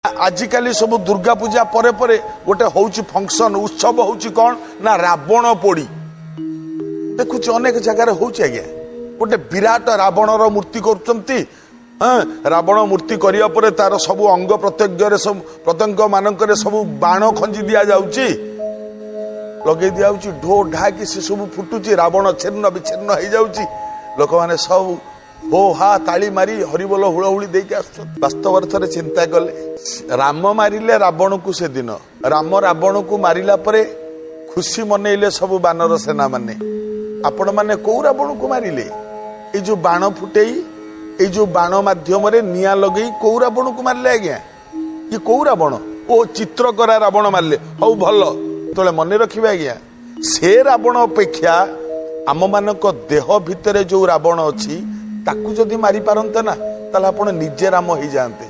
आजिकाली सब दुर्गा पूजा परे परे गोटे होउची फंक्शन उत्सव होउची कौन ना रावण पोड़ी देखुची अनेक जगह होउची आज्ञा गोटे विराट रावणर मूर्ति करुचंती रावण मूर्ति करिया परे तार सब अंग प्रत्यंग मानक सब बाण खंजी दिया जाउची लगे दिया जाउची ढो ढाकी से सब फुटुची रावण छिन्न विच्छिन्न हो जाउची लोक माने सब हो हा ताली मारी हरिबोल हुड़हुड़ी देके आस वास्तव अर्थ चिंता कले राम मारिले रावण को से दिन राम रावण को मारिला परे खुशी मनइले सब बानर सेना माने आपण माने को रावण को मारिले ए जो बाण फुटेई ए जो बाण माध्यम रे निया लगई को रावण को मारले आज्ञा ये को रावण ओ चित्र करा रावण मारले हौ भल तोले मन रखिबे आज्ञा से रावण अपेक्षा आम मानक देह भितरे जो रावण अछि ताकू जदि मारी पारंते ना ताले आपण निजे राम हो जाते।